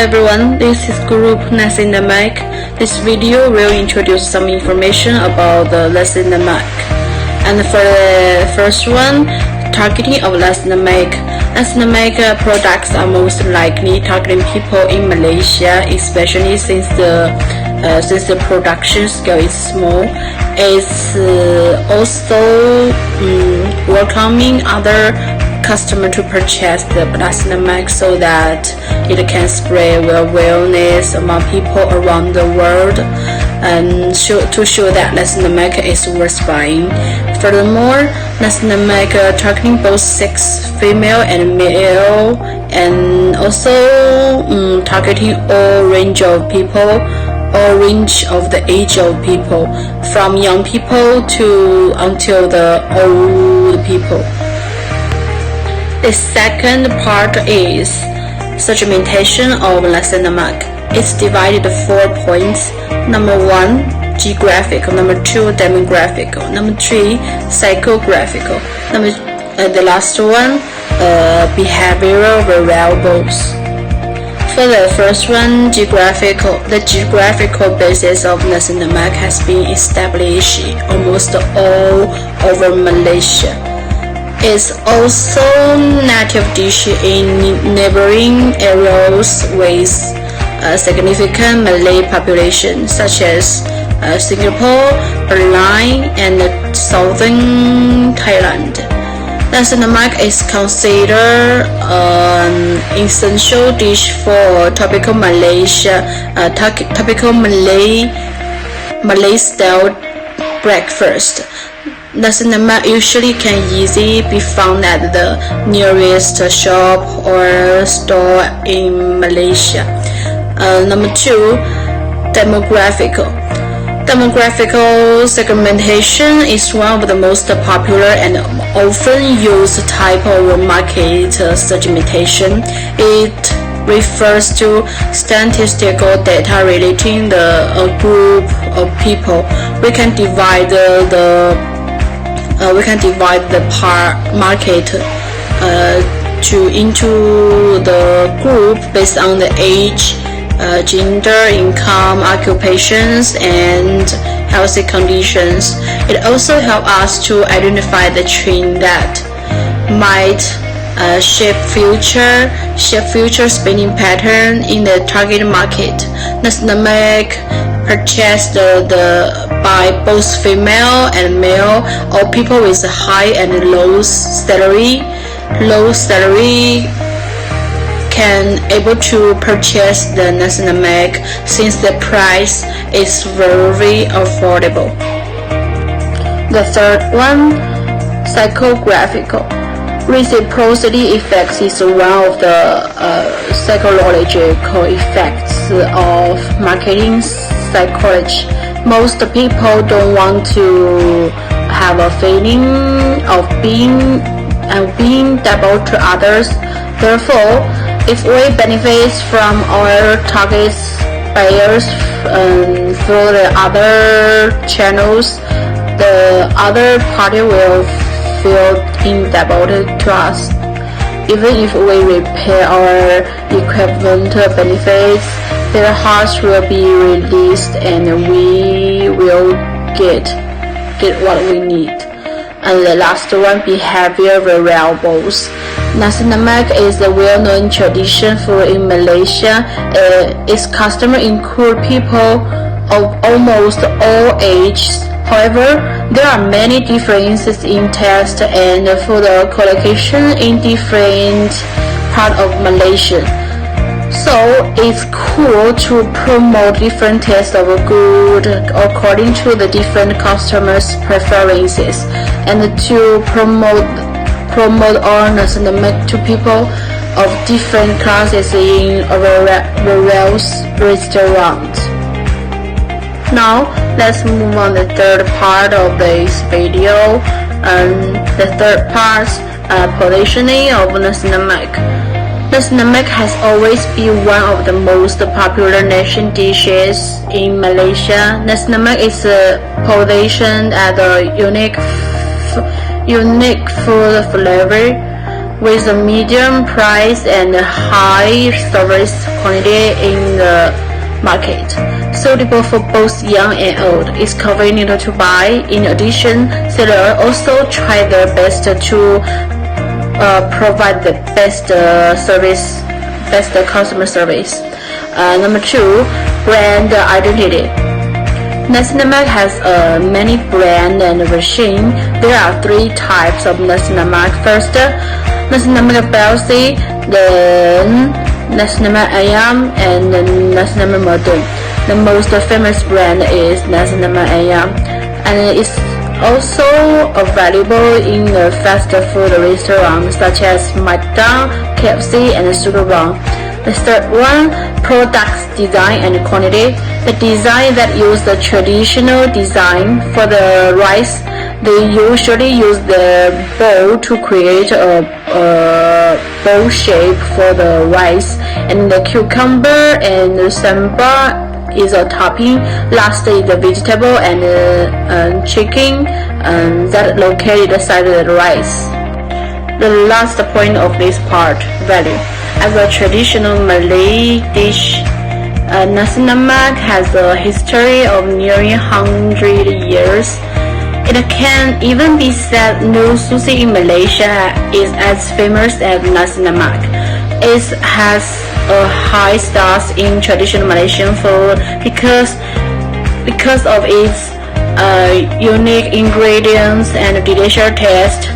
everyone, this is Group Nasi Lemak. This video will introduce some information about the Nasi Lemak. And for the first one, targeting of Nasi Lemak. Nasi Lemak products are most likely targeting people in Malaysia, especially since the production scale is small. It's also welcoming other customer to purchase the Nasi Lemak so that it can spread awareness among people around the world and to show that Nasi Lemak is worth buying. Furthermore, Nasi Lemak targeting both sex, female and male, and also targeting all range of people, all range of the age of people, from young people to until the old people. The second part is segmentation of Nasi Lemak. It's divided 4 points. Number 1, geographical. Number 2, demographical. Number 3, psychographical. The last one, behavioral variables. For the first one, geographical. The geographical basis of Nasi Lemak has been established almost all over Malaysia. It's also native dish in neighboring areas with a significant Malay population, such as Singapore, Brunei, and southern Thailand. Nasi Lemak is considered an essential dish for typical Malay style breakfast. Nasi Lemak usually can easily be found at the nearest shop or store in Malaysia. Number 2, demographical. Demographical segmentation is one of the most popular and often used type of market segmentation. It refers to statistical data relating a group of people. We can divide the market into the group based on the age, gender, income, occupations, and healthy conditions. It also helps us to identify the trend that might shape future spending pattern in the target market. Nasi Lemak purchased by both female and male, or people with high and low salary can able to purchase the Nasi Lemak since the price is very affordable. The third one, psychographical. Reciprocity effects is one of the psychological effects of marketing psychology. Most people don't want to have a feeling of being double to others. Therefore, if we benefit from our target buyers through the other channels, the other party will feel indebted to us. Even if we repay our equivalent benefits, their hearts will be released and we will get what we need. And the last one, behavior variables. Nasi Lemak is a well-known tradition food in Malaysia. Its customers include people of almost all ages. However, there are many differences in taste and food collocation in different parts of Malaysia. So it's cool to promote different tastes of good according to the different customers' preferences, and to promote our Nasi Lemak to people of different classes in various restaurants. Now let's move on the third part of this video, and the third part, positioning of Nasi Lemak. Nasi Lemak has always been one of the most popular nation dishes in Malaysia. Nasi Lemak is positioned as a unique food flavor with a medium price and high service quality in the market, suitable for both young and old. It's convenient to buy. In addition, sellers also try their best to provide the best customer service. Number 2, brand identity. Nasinamak has many brand and version. There are 3 types of Nasinamak. First, Nasinamak Belsi, then Nasinamak Ayam, and Nasinamak Modern. The most famous brand is Nasinamak Ayam, and it's also available in the fast food restaurants such as McDonald's, KFC, and Superbon. The third one, products design and quantity. The design that use the traditional design for the rice. They usually use the bowl to create a bowl shape for the rice, and the cucumber and the sambar is a topping. Last is the vegetable and chicken that located beside the rice. The last point of this part, value. As a traditional Malay dish, Nasinamak has a history of nearly 100 years. It can even be said no sushi in Malaysia is as famous as Nasinamak. It has a high status in traditional Malaysian food because of its unique ingredients and delicious taste.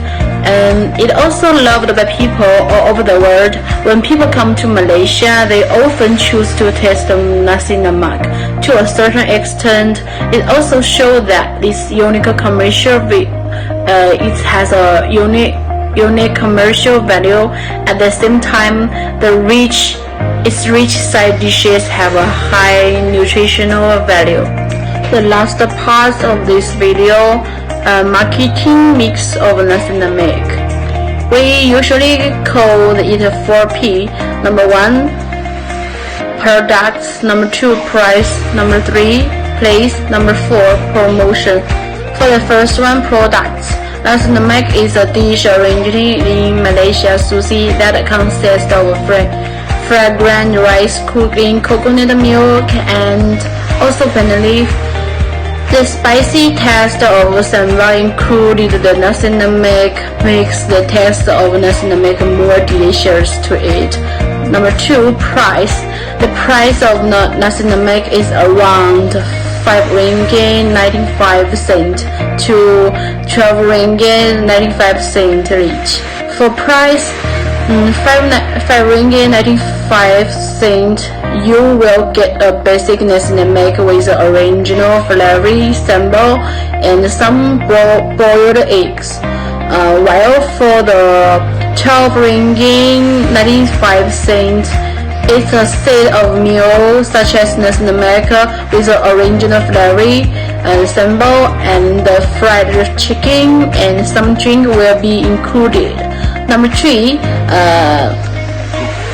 It also loved by people all over the world. When people come to Malaysia, they often choose to taste Nasinamak. To a certain extent, it also shows that this unique commercial it has a unique commercial value. At the same time, its rich side dishes have a high nutritional value. The last part of this video, marketing mix of Nasinamak. We usually call it 4P. Number 1, products. Number 2, price. Number 3, place. Number 4, promotion. For the first one, products. Nasinamak is a dish originating in Malaysia sushi that consists of fragrant rice cooked in coconut milk and also banana leaf. The spicy taste of sambar included the Nasinamak makes the taste of Nasinamak more delicious to eat. Number 2, price. The price of Nasinamak is around 5 ringgit 95 cent to 12 ringgit 95 cent each. For price, 5 ringgit 95 cent, you will get a basic Nasinamak with original flavor, sambal, and some boiled eggs. While for the 12 ringgit 95 cent, it's a set of meals such as Nasinamak with the original flavor, sambal, and the fried chicken, and some drink will be included. Number 3,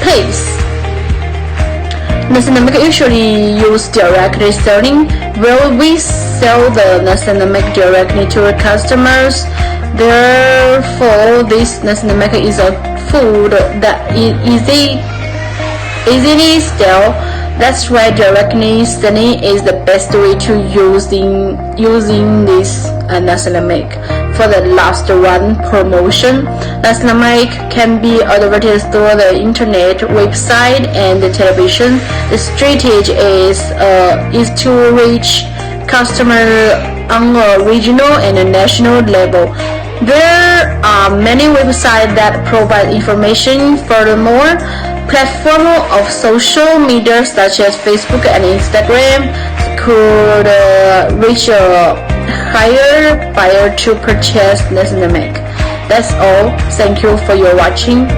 place. Nasinamak usually use directly selling. Where we sell the Nasinamak directly to customers. Therefore, this Nasinamak is a food that is easily sell. That's why directly selling is the best way to using this Nasinamak. For the last one, promotion. Nasinamak can be advertised through the internet, website, and the television. The strategy is to reach customers on a regional and a national level. There are many websites that provide information. Furthermore, platforms of social media such as Facebook and Instagram could reach a higher buyer to purchase Nasinamak. That's all. Thank you for your watching.